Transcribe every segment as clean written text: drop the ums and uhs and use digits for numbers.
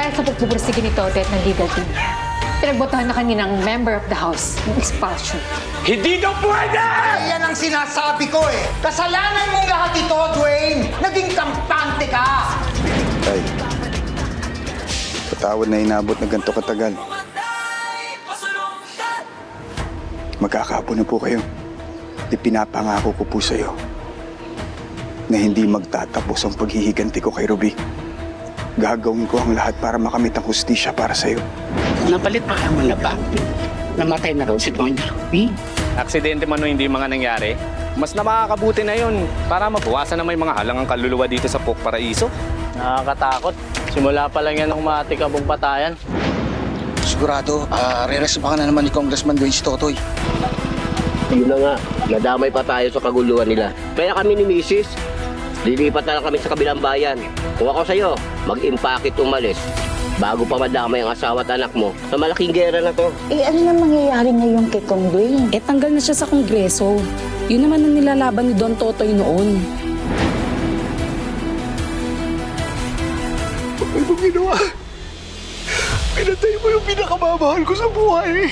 Dahil sa pagpupursige ni Tote at ng legal team niya, pinagbotohan na kaninang member of the house ng expulsion. Hindi daw pwede! Yan ang sinasabi ko eh. Kasalanan mong lahat ito, Dwayne. Naging kampante ka. Tay, patawad na inabot na ganito katagal. Magkakapo na po kayo. Ipinapangako ko po sa'yo na hindi magtatapos ang paghihiganti ko kay Ruby. Gagawin ko ang lahat para makamit ang hustisya para sa'yo. Napalit pa mo na ba? Namatay na raw si Doña Ruby. Aksidente man o hindi mga nangyari, mas na makakabuti na yun para mabawasan na may mga halangang kaluluwa dito sa Pook Paraiso. Nakakatakot. Simula pa lang yan ang matikabong patayan. Sigurado, re-resto pa ka na naman ni Congressman Dwayne si Totoy. Yun na nga, nadamay pa tayo sa kaguluhan nila. Kaya kami ni Mrs., lilipat na lang kami sa kabilang bayan. Kung ako sa'yo, mag-impakit umalis bago pa madamay ang asawa at anak mo sa malaking gera na to. Eh, ano na mangyayari ngayon kay Kong Dwayne? Eh, tanggal na siya sa Kongreso. Yun naman ang nilalaban ni Don Totoy noon. Ano bang ginawa? Pinatay mo yung pinakamamahal ko sa buhay.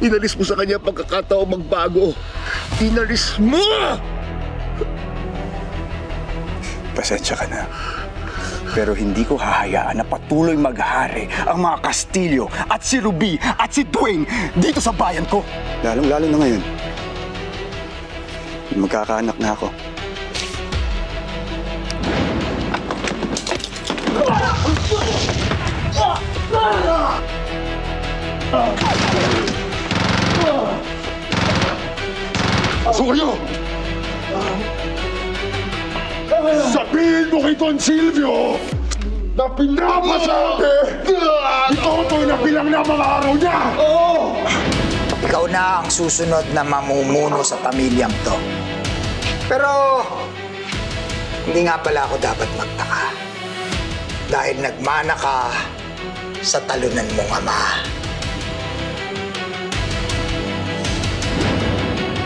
Inalis mo sa kanya pagkakataong magbago. Inalis mo! Pasensya ka na. Pero hindi ko hahayaan na patuloy maghari ang mga Kastilyo at si Ruby at si Dwayne dito sa bayan ko. Lalong-lalo na ngayon. Magkakaanak na ako. Pasok kayo! Sabihin mo kay Don Silvio na pinapasabi ni Totoy na bilang na mga araw niya! Ikaw na ang susunod na mamumuno sa pamilyang to. Pero, hindi nga pala ako dapat magtaka. Dahil nagmana ka sa talunan mong ama.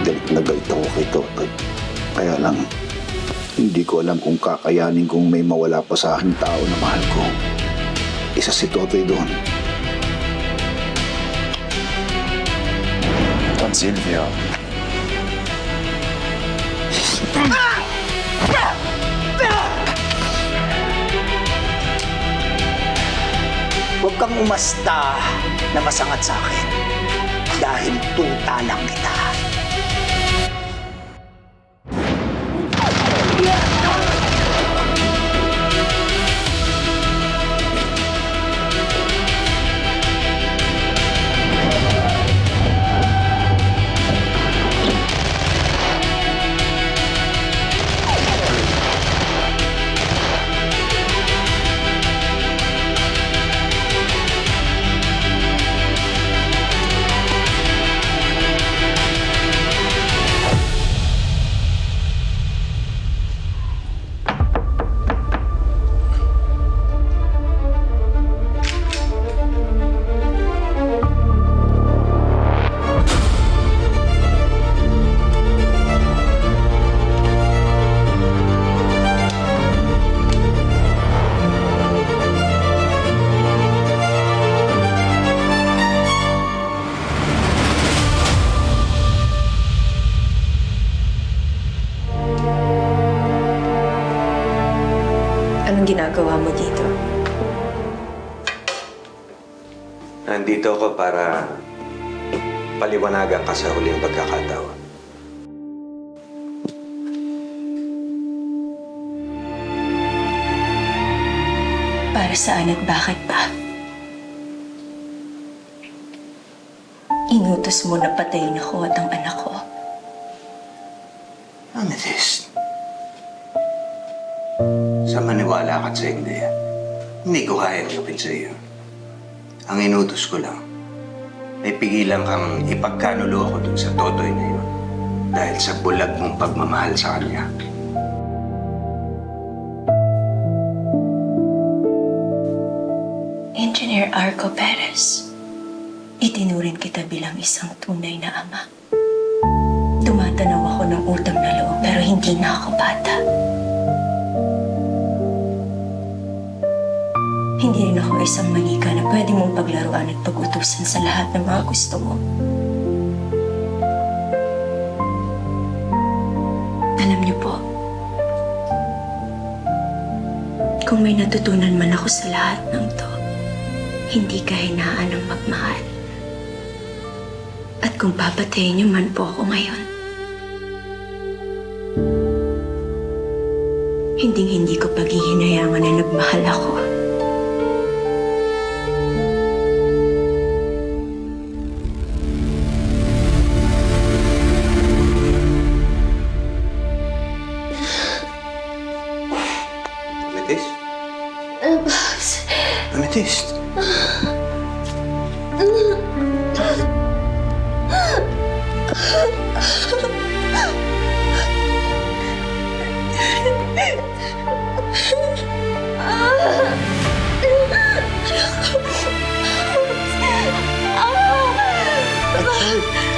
Galit na galit ako kay Totoy. Kaya lang, hindi ko alam kung kakayanin kung may mawala pa sa aking tao na mahal ko. Isa si Totoy doon. Don Silvio. Huwag kang umasta na masangat sa akin. Dahil tuta lang kita. Anong ginagawa mo dito? Nandito ako para paliwanagan ka sa huling pagkakataon. Para saan at bakit ba? Inutos mo na patayin ako at ang anak ko. Amethyst. Sa maniwala ka't sa hindi ko kayang gawin sa iyo. Ang inutos ko lang ay pigilan kang ipagkanulo ako dun sa Totoy na yun dahil sa bulag mong pagmamahal sa kanya. Engineer Arco Perez, itinurin kita bilang isang tunay na ama. Tumatanaw ako ng utang na loob pero hindi na ako bata. Hindi rin ako ay isang manika na pwede mong paglaruan at pag-utusan sa lahat ng mga gusto mo. Alam niyo po, kung may natutunan man ako sa lahat ng to, hindi kahinaan ang magmahal. At kung papatayin niyo man po ako ngayon, hindi ko paghihinayangan na nagmahal ako. Amethyst? Amethyst?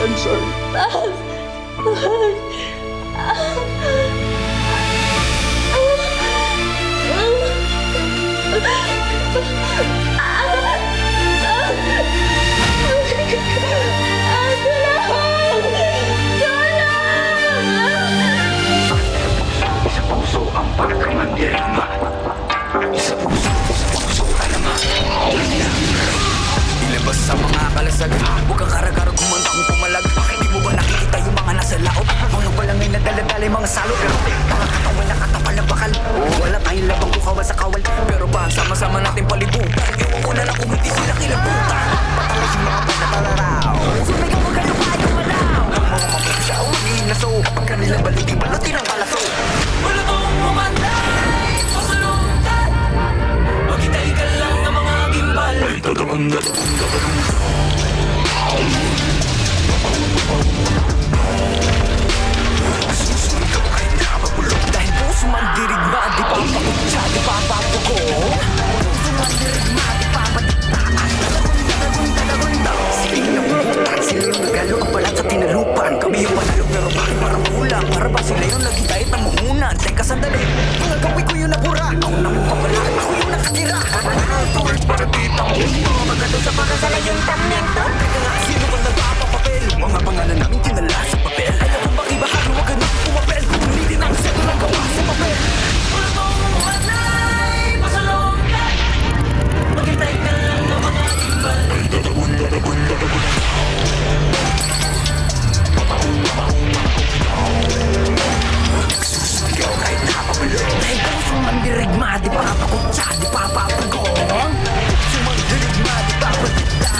I'm sorry. Sa puso ang pagkamandirma. Sa puso ka naman. Ilabas sa mga kalasag. Huwag kang karagarag kumanta kung pumalag. Di mo ba nakikita yung mga nasa laot? Mga balangay na daladala yung mga salot. Mga katawan na katapal na bakal. Wala tayong labang kukawan sa kawal. Pero ba sama-sama natin palibutan? Iwan ko na lang kung hindi sila kilabutan. Patalas yung mga panatalaraw. Sumigaw mo kayo kayo malaw. Ang mga mapusaw, magiging naso. Pag kanilang baliting balutin ang kalaso. Wala tong umantay. Pasaluntan. Maghintay ka lang ng mga gimbal. Dahil puso man dirigma, di pa pakutsa, di pa papuko. Puso man dirigma, di pa patiktaan. Talagunda. Sige na puputan, sila yung nagalo ang balat sa tinalupan. Kami yung panalo pero bakit parang kulang? Para ba sila yung nagitahit ng muhunan? Teka sandali, kung nagawin ko yung nabura. Ako na mong pabala, ako yung nakatira. Tuloy para ditang mundo. Magano sa pagkasalan yung tamyento. Teka nga, sino ba nagpapapapel? Mga pangalan namin tinala sa papel. Ayaw kong bakibahagi, huwag ka nang pumapel. Kung hindi nang seto lang gawa sa papel. Wala tong umanay, pasalungan. Maghintay ka lang ng mga imbal. Nagsusuligaw kahit napapalo. Dahil puso man dirigma, di pa pakutsa, di pa papagong. Puso man dirigma, di pa patita.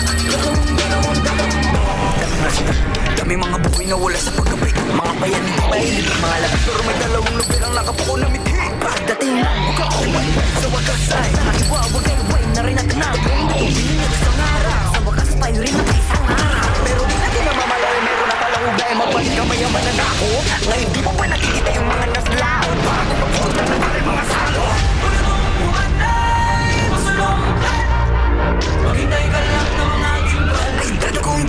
Dami mga buhay na wala sa paggabi. Mga bayan hindi mahilig ang mga labi. Pero may dalawang lubi lang nakapuko na mithi. Pagdating lang, mukha ko man. Sa wakas ay nakiwawag ay way na rin at nabong. Tubig na isang araw. Sa wakas tayo rin ang isang araw. Pero di natin namamalay. Meron na palang ugay. Magbalik ka mayaman na ako. Ngayon di mo pa nakikita yung mga naslaon. Bago magpunta na tayo mga salo. Wala mong umanay, masulungkat. Maghintay ka lang ng mga gimbal. Ay tatagong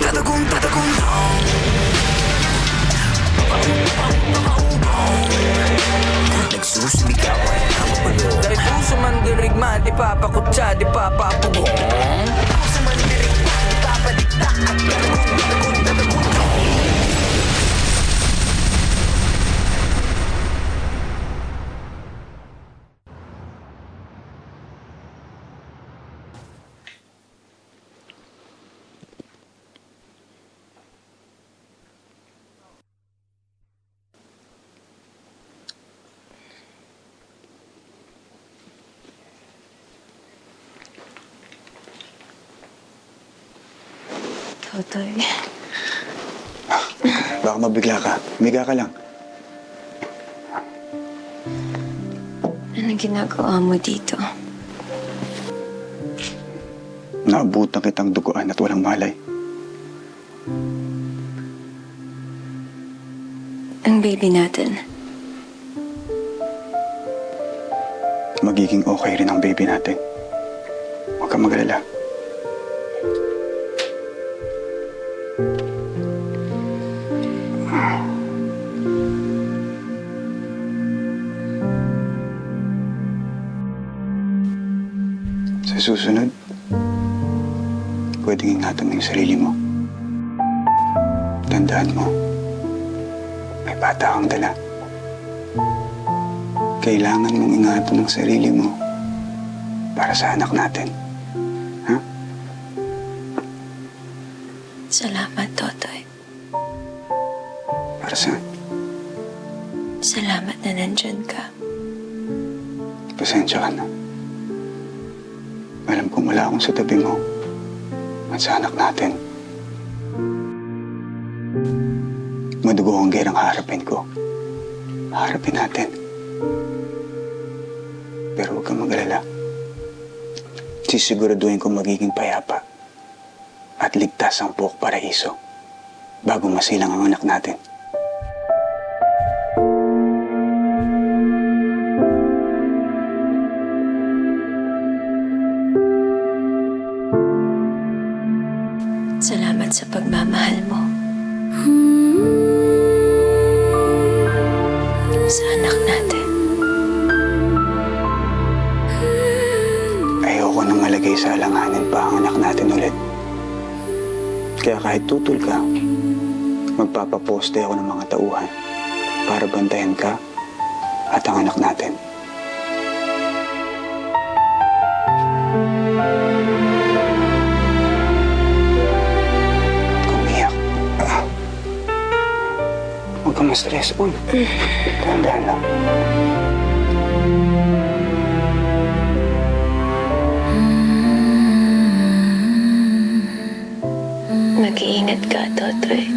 nagsusumigaw ay nakapalo. Dahil puso man dirigma, di papakutsa, di papapugong. Puso man dirigma, di papadikta. At tatagong. Totoy, Baka mabigla ka. Miga ka lang. anong ginagawa mo dito? Naabutan kitang duguan at walang malay. Ang baby natin. Magiging okay rin ang baby natin. Huwag kang mag-alala. Sa susunod, pwedeng ingatan mo yung sarili mo. Tandaan mo, may bata kang dala. Kailangan mong ingatan ang sarili mo para sa anak natin. Ha? Salamat, Totoy. Para saan? Salamat na nandyan ka. Pasensya ka na. Alam kong wala akong sa tabi mo at sa anak natin. Madugo ang gerang harapin ko. Harapin natin. Pero huwag kang mag-alala. Sisiguraduhin kong magiging payapa at ligtas ang buhok paraiso bago masilang ang anak natin. Salamat sa pagmamahal mo. Sa anak natin. Ayoko nang malagay sa alanganin pa ang anak natin ulit. Kaya kahit tutol ka, magpapaposte ako ng mga tauhan para bantayan ka at ang anak natin. Kumiyak. Huwag kang ma-stress. Uy, dahan-dahan lang. Mag-iingat ka, Totoy.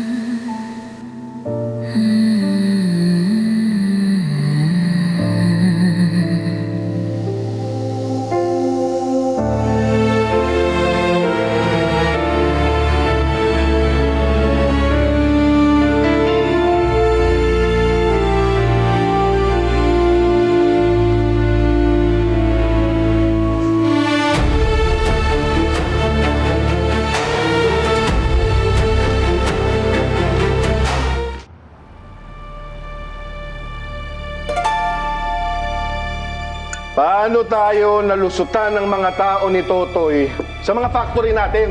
Paano tayo nalusutan ng mga tao ni Totoy sa mga factory natin?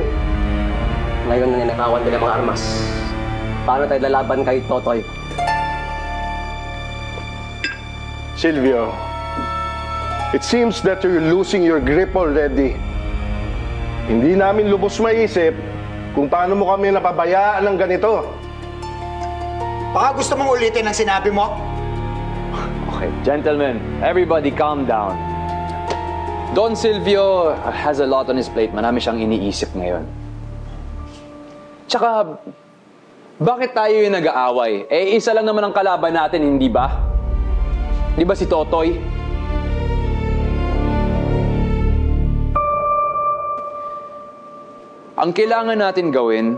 Ngayon na ninakawan nila mga armas. Paano tayo lalaban kay Totoy? Silvio, it seems that you're losing your grip already. Hindi namin lubos maisip kung paano mo kami napabayaan ng ganito. Baka gusto mong ulitin ang sinabi mo? Okay, gentlemen, everybody calm down. Don Silvio has a lot on his plate. Marami siyang iniisip ngayon. Tsaka, bakit tayo yung nag-aaway? Eh, isa lang naman ang kalaban natin, hindi ba? Di ba si Totoy? Ang kailangan natin gawin,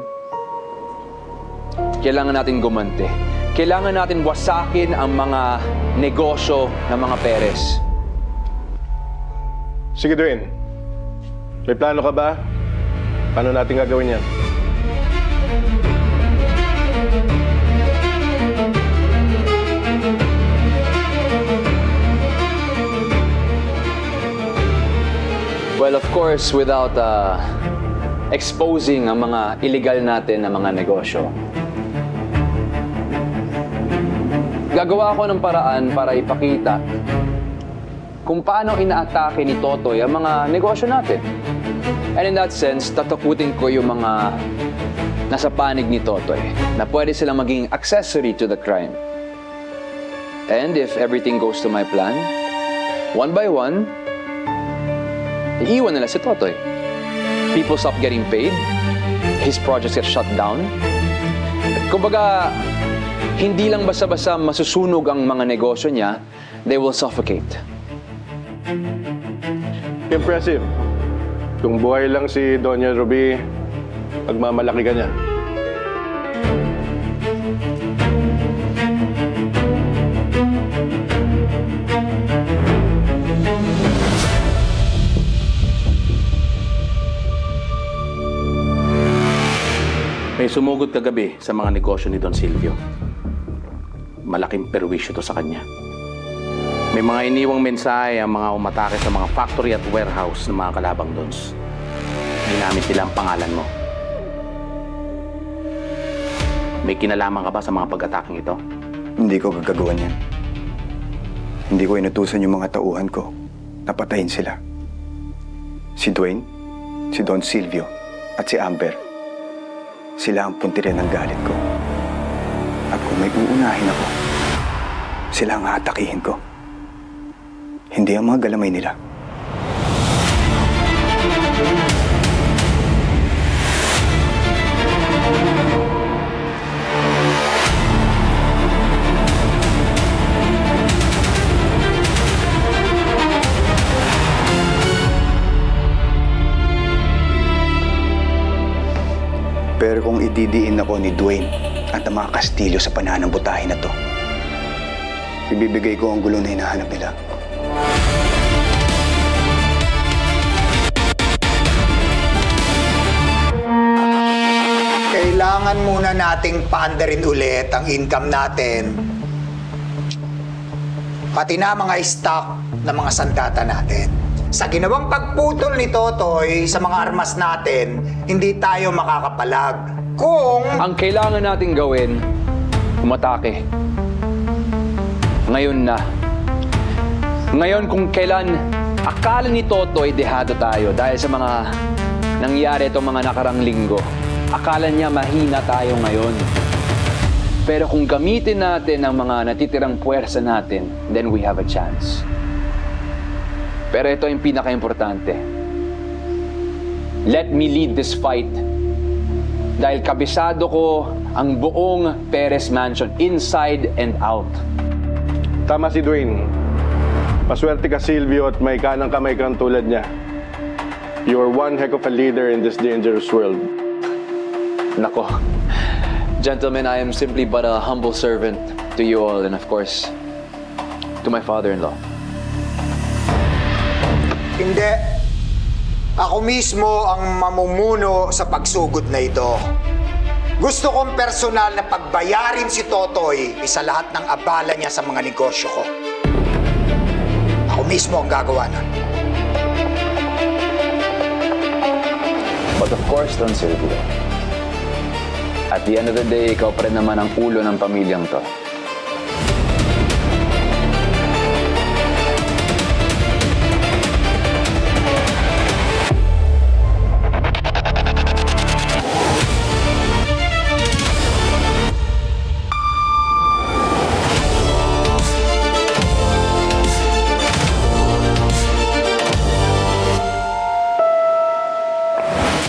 kailangan natin gumante. Kailangan natin wasakin ang mga negosyo ng mga Perez. Sige, Dwayne. May plano ka ba? Paano natin gagawin yan? Well, of course, without exposing ang mga illegal natin na mga negosyo. Gagawa ako ng paraan para ipakita kung paano inaatake ni Totoy ang mga negosyo natin. And in that sense, tatakutin ko yung mga nasa panig ni Totoy na pwede silang maging accessory to the crime. And if everything goes to my plan, one by one, iiwan nila si Totoy. People stop getting paid, his projects get shut down. Kumbaga, hindi lang basta-basta masusunog ang mga negosyo niya, they will suffocate. Impressive. Kung buhay lang si Doña Ruby, magmamalaki ka niya. May sumugod kagabi sa mga negosyo ni Don Silvio. Malaking perwisyo to sa kanya. May mga iniwang mensahe ang mga umatake sa mga factory at warehouse ng mga kalabang Dons. ginamit nila ang pangalan mo. May kinalaman ka ba sa mga pag-ataking ito? Hindi ko gagagawan yan. Hindi ko inutusan yung mga tauhan ko na patayin sila. Si Dwayne, si Don Silvio, at si Amber. Sila ang puntirya ng galit ko. At kung may uunahin ako, sila ang hatakihin ko. Hindi ang mga galamay nila. Pero kung ididiin ako ni Dwayne at ang mga Kastilyo sa pananambutahin na to, ibibigay ko ang gulo na hinahanap nila. Kailangan muna nating paandarin ulit ang income natin. Pati na mga stock ng mga sandata natin. Sa ginawang pagputol ni Totoy sa mga armas natin, hindi tayo makakapalag. Kung... Ang kailangan nating gawin, umatake. Ngayon na. Ngayon kung kailan akala ni Totoy dehado tayo dahil sa mga nangyari itong mga nakarang linggo. Akala niya mahina tayo ngayon. Pero kung gamitin natin ang mga natitirang puwersa natin, then we have a chance. Pero ito yung pinaka-importante. Let me lead this fight. Dahil kabisado ko ang buong Perez Mansion, inside and out. Tama si Dwayne. Paswerte ka, Silvio, at may kanang kamay kang tulad niya. You are one heck of a leader in this dangerous world. Nako. Gentlemen, I am simply but a humble servant to you all and of course, to my father-in-law. Hindi. Ako mismo ang mamumuno sa pagsugod na ito. Gusto kong personal na pagbayarin si Totoy sa lahat ng abala niya sa mga negosyo ko. Ako mismo ang gagawa nun. But of course, Don Silvio, at the end of the day, ikaw pa rin naman ang ulo ng pamilyang to.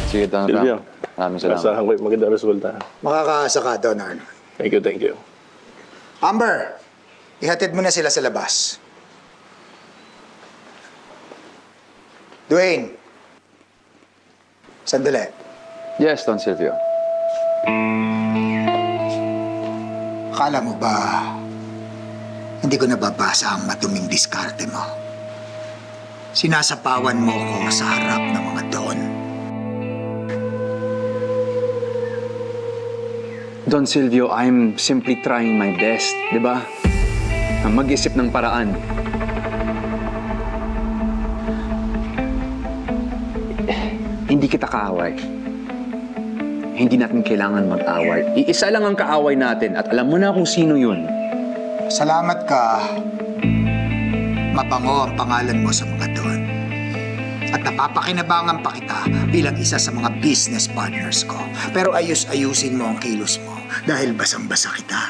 Sige, Don Silvio, Ram. Maraming salamat. asahan ko yung magandang resulta. Makakaasa ka, Don Arnold. Thank you, thank you. Amber, ihatid mo na sila sa labas. Dwayne, sandali. Yes, Don Silvio. Akala mo ba hindi ko nababasa ang matuming diskarte mo? Sinasapawan mo ko sa harap ng mga don. Don Silvio, I'm simply trying my best, di ba? Mag-isip ng paraan. Hindi kita kaaway. Hindi natin kailangan mag-away. Iisa lang ang kaaway natin at alam mo na kung sino yun. Salamat ka. Mabango ang pangalan mo sa mga don. At napapakinabangan pa kita bilang isa sa mga business partners ko. Pero ayusin mo ang kilos mo dahil basang-basa kita.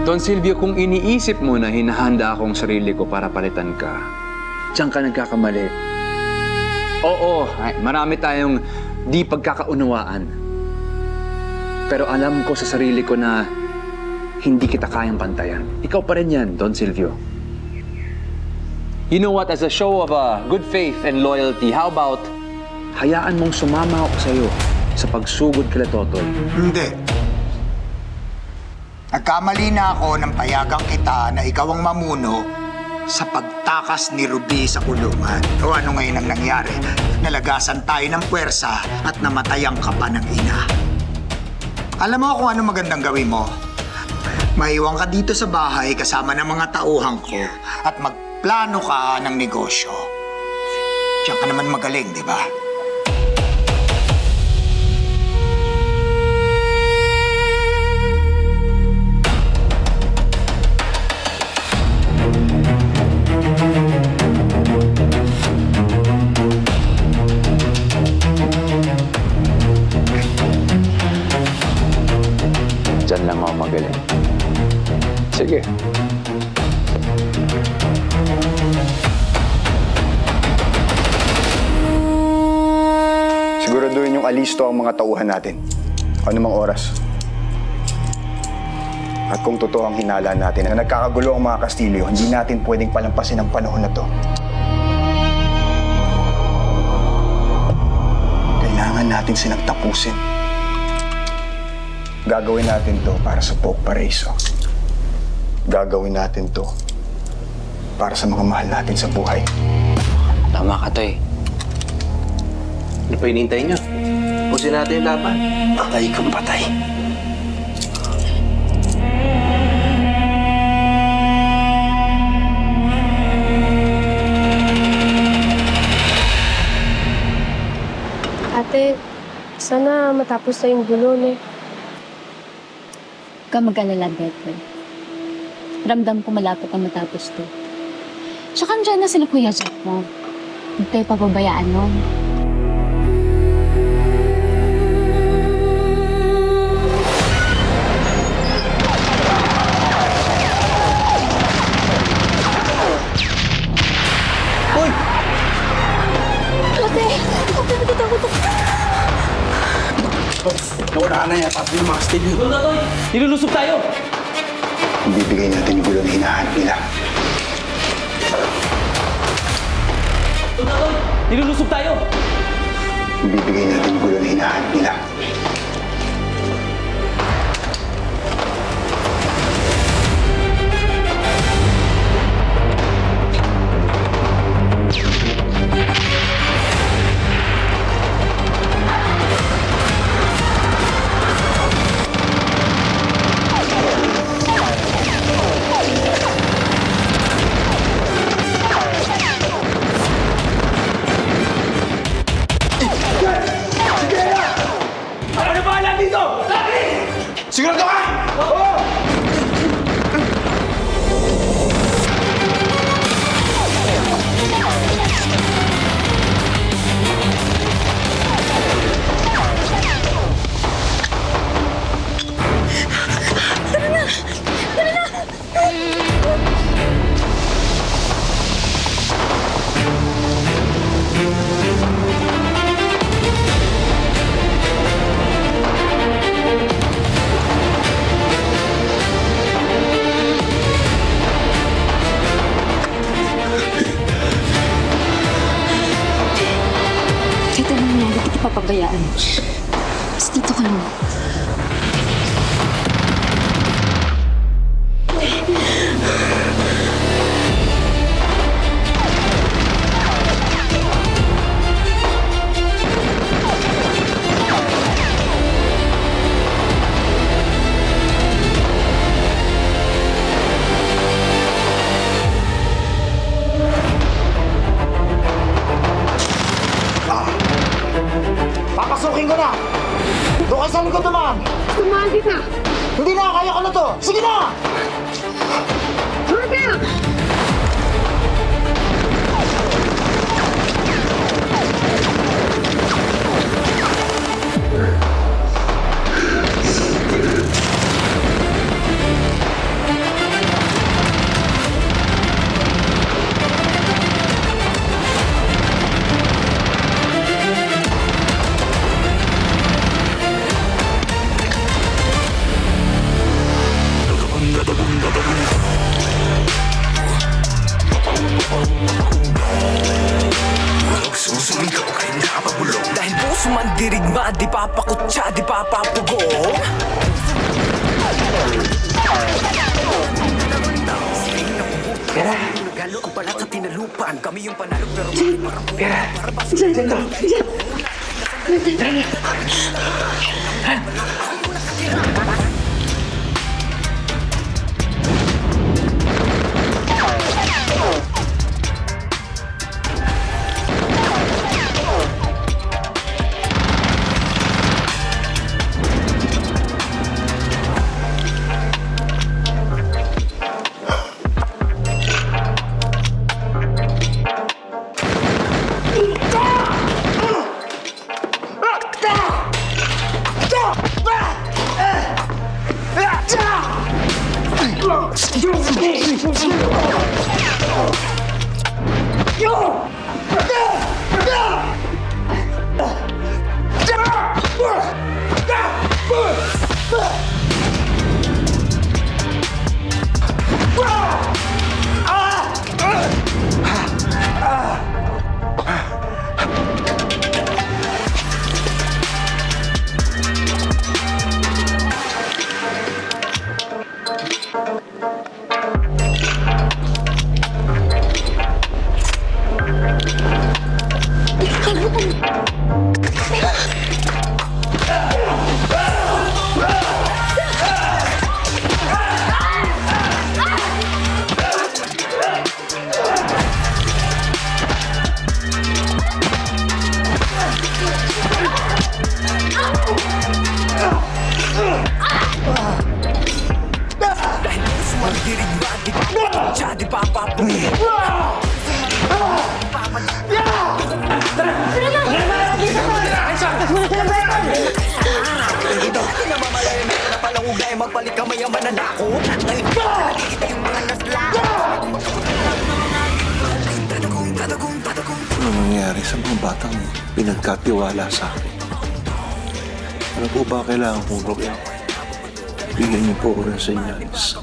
Don Silvio, kung iniisip mo na hinahanda akong sarili ko para palitan ka, diyan ka nagkakamali. Oo, marami tayong di pagkakaunawaan. Pero alam ko sa sarili ko na hindi kita kayang pantayan. Ikaw pa rin yan, Don Silvio. You know what? As a show of good faith and loyalty, how about hayaan mong sumama ako sa'yo sa pagsugod kila Totoy? Hindi. Nagkamali na ako ng payagang kita na ikaw ang mamuno sa pagtakas ni Ruby sa kulungan. O ano ngayon ang nangyari? Nalagasan tayo ng puwersa at namatayang ka pa ng ina. Alam mo kung ano magandang gawin mo? Maiwan ka dito sa bahay kasama ng mga tauhan ko at nagpaplano ka ng negosyo. Diyan ka naman magaling, di ba? Diyan lang ako magaling. Sige. Siguraduhin yung alisto ang mga tauhan natin. Anumang oras. At kung totoo ang hinala natin na nagkakagulo ang mga Kastilyo, hindi natin pwedeng palampasin ang panahon na to. Kailangan natin silang tapusin. Gagawin natin to para sa Poke Paraiso. Gagawin natin to para sa mga mahal natin sa buhay. Tama ka, Toy. Ano pa hinihintay nyo? Pusin natin yung laban. Patay kang patay. Ate, sana matapos na yung gulo, eh. Huwag ka mag-alala, Bethel. Ramdam ko malapit ang matapos to. Tsaka andyan na sila Kuya Jack mo. Huwag tayo pababayaan nun. Nawala na yata yung mga Kastilyo. Nilulusob tayo! Ibibigay natin yung gulo na hinahanap nila. Nilulusob tayo! Ibibigay natin yung gulo na hinahanap nila. Sigurado ka! Oo! Kahit anong nangyari, hindi kita papabayaan. Basta dito ka lang. Papasukin ko na! Doon kayo sa likod naman! Tumahan kita! Hindi na! Kaya ko na to! Sige na! Tumahan ka! Susumigaw kay napabulong dahil puso man dirigma, di papakutsa, di papapugong. Pera! Nagalo ang pala sa tinalupan. Kami yung panalo pero Pera! Dito! Dahil puso ang dirigma, di papakutsa, di papapuko. Namamalayan na na palang ugay, magbalik ka may mananako. Ngayon pa, nakikita yung mga nasla. Ano nangyari sa mga batang pinagkatiwala sa akin? Ano po ba kailangan kong gawin? Bigyan niyo po ako ng senyales.